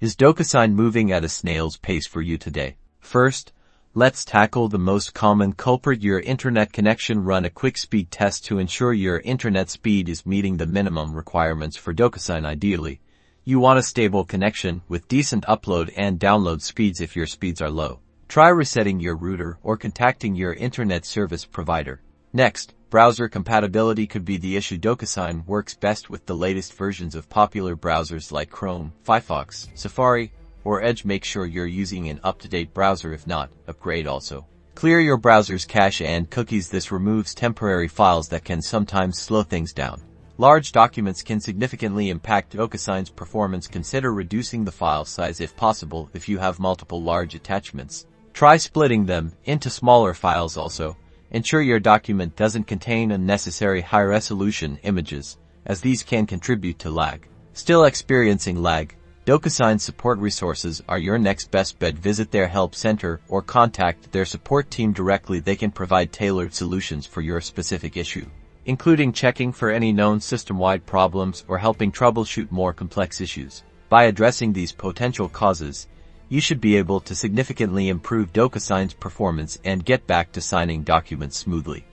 Is DocuSign moving at a snail's pace for you today? First, let's tackle the most common culprit, your internet connection. Run a quick speed test to ensure your internet speed is meeting the minimum requirements for DocuSign. Ideally, you want a stable connection with decent upload and download speeds. If your speeds are low, try resetting your router or contacting your internet service provider. Next, browser compatibility could be the issue. DocuSign works best with the latest versions of popular browsers like Chrome, Firefox, Safari, or Edge. Make sure you're using an up-to-date browser. If not, upgrade. Also, clear your browser's cache and cookies. This removes temporary files that can sometimes slow things down. Large documents can significantly impact DocuSign's performance. Consider reducing the file size if possible. If you have multiple large attachments, try splitting them into smaller files. Also, ensure your document doesn't contain unnecessary high-resolution images, as these can contribute to lag. Still experiencing lag? DocuSign support resources are your next best bet. Visit their help center or contact their support team directly. They can provide tailored solutions for your specific issue, including checking for any known system-wide problems or helping troubleshoot more complex issues. By addressing these potential causes, you should be able to significantly improve DocuSign's performance and get back to signing documents smoothly.